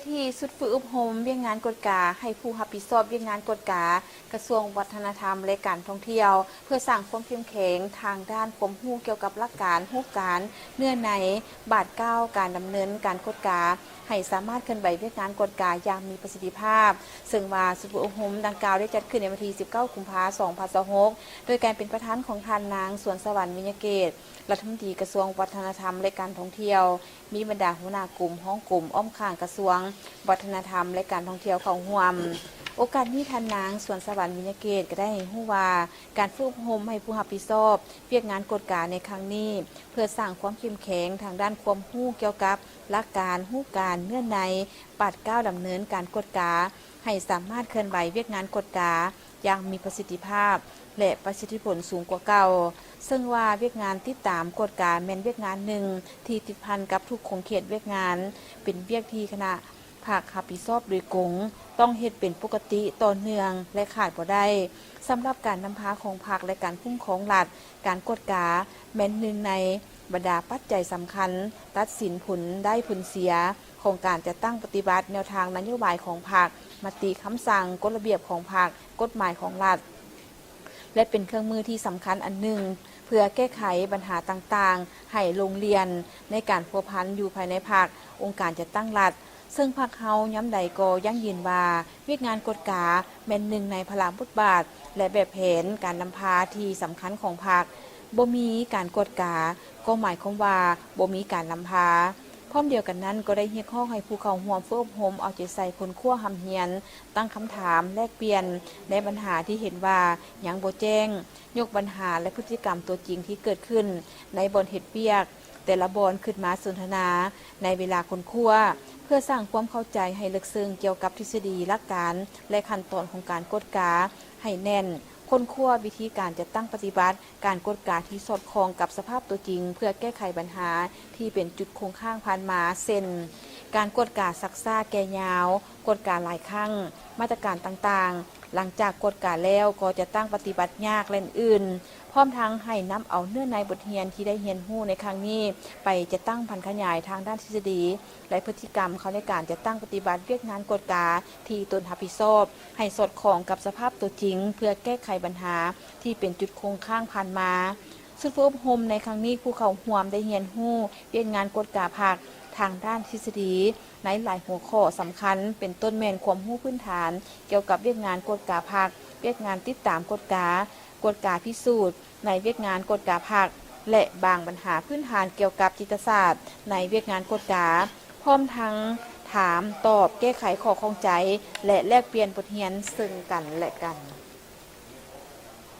ที่สุดฝึกอบรมเวียกงานกฎกาให้ผู้รับผิดชอบเวียกงานกฎกากระทรวงวัฒนธรรมและการท่องเที่ยวเพื่อสร้างความเข้มแข็งทางด้านความรู้เกี่ยวกับหลักการรูปการเนื้อในบาทเก้าการดำเนินการกฎกาให้สามารถเคลื่อนไหวเวียกงานกฎกาอย่างมีประสิทธิภาพซึ่งว่าสุดฝึกอบรมดังกล่าวได้จัดขึ้นในวันที่19 กุมภาพันธ์ 2026โดยการเป็นประธานของท่านนางสวนสวรรค์วิญญาเกตรัฐมนตรีกระทรวงวัฒนธรรมและการท่องเที่ยวมีบรรดาหัวหน้ากลุ่มห้องกลุ่มอ้อมข้างกระทรวงวัฒนธรรมและการท่องเที่ยวเข้าร่วมโอกาสนี้ท่านนางสวนสวรรค์วิญญาเกตก็ได้ให้รู้ว่าการฝึกอบรมให้ผู้รับผิดชอบเวียกงานกฎกาในครั้งนี้เพื่อสร้างความเข้มแข็งทางด้านความรู้เกี่ยวกับหลักการรู้การเนื้อในปัดก้าวดำเนินการกฎกาให้สามารถเคลื่อนไหวเวียกงานกฎกาอย่างมีประสิทธิภาพและประสิทธิผลสูงกว่าเก่าซึ่งว่าเวียกงานติดตามกฎกาแม่นเวียกงานหนึ่งที่ติดพันกับทุกโครงเขตเวียกงานเป็นเวียกที่คณะภาครับผิดชอบโดยกงต้องเฮ็ดเป็นปกติต่อเนื่องและขาดบ่ได้สำหรับการนำพาของภาคและการคุ้มครองรัฐการกฎกาแม่นหนึ่งในบรรดาปัจจัยสำคัญตัดสินผลได้ผลเสียของการจะตั้งปฏิบัติแนวทางนโยบายของภาคมติคำสั่งกฎระเบียบของภาคกฎหมายของรัฐและเป็นเครื่องมือที่สำคัญอันหนึ่งเพื่อแก้ไขปัญหาต่างๆให้โรงเรียนในการพัวพันอยู่ภายในภาคองค์การจัดตั้งรัฐซึ่งภาคเฮาย้ำใดก็ยั่งยืนว่าเวียกงานกฎกาเป็นหนึ่งในพลังบทบาทและแบบแผนการนำพาที่สำคัญของภาคบ่มีการกฎกาก็หมายความว่าบ่มีการนำพาพร้อมเดียวกันนั้นก็ได้เรียกร้องให้ผู้เข้าร่วมฝึกอบรมเอาใจใส่คนขั้วหำเฮียนตั้งคำถามแลกเปลี่ยนในปัญหาที่เห็นว่ายังบ่แจ้งยกปัญหาและพฤติกรรมตัวจริงที่เกิดขึ้นในบ่อนเฮ็ดเวียกแต่ละบอนขึ้นมาสนทนาในเวลาคนขั้วเพื่อสร้างความเข้าใจให้ลึกซึ้งเกี่ยวกับทฤษฎีหลักการและขั้นตอนของการกฎกาให้แน่นค้นคว้าวิธีการจะตั้งปฏิบัติการกฎกาที่สอดคล้องกับสภาพตัวจริงเพื่อแก้ไขปัญหาที่เป็นจุดคงข้างผ่านมาเช่นการกฎกาซักซ่าแก่ยาวกฎกาหลายครั้งมาตรการต่างๆหลังจากกฎกาแล้วก็จะตั้งปฏิบัติยากและอื่นพร้อมทั้งให้นำเอาเนื้อในบทเรียนที่ได้เรียนรู้ในครั้งนี้ไปจะตั้งพันขยายทางด้านทฤษฎีและพฤติกรรมเขาในการจะตั้งปฏิบัติเวียกงานกฎกาที่ตนรับผิดชอบให้สอดคล้องกับสภาพตัวจริงเพื่อแก้ไขปัญหาที่เป็นจุดคงข้างผ่านมาสุดฝึกอบรมในครั้งนี้ผู้เข้าร่วมได้เรียนรู้เวียกงานกฎกาภาคทางด้านทฤษฎีในหลายหัวข้อสำคัญเป็นต้นแม่นความรู้พื้นฐานเกี่ยวกับเวียกงานกฎกาภาคเวียกงานติดตามกฎกาพิสูจน์ในเวียกงานกฎกาภาคและบางปัญหาพื้นฐานเกี่ยวกับจิตศาสตร์ในเวียกงานกฎกาพร้อมทั้งถามตอบแก้ไขข้อข้องใจและแลกเปลี่ยนบทเรียนซึ่งกันและกัน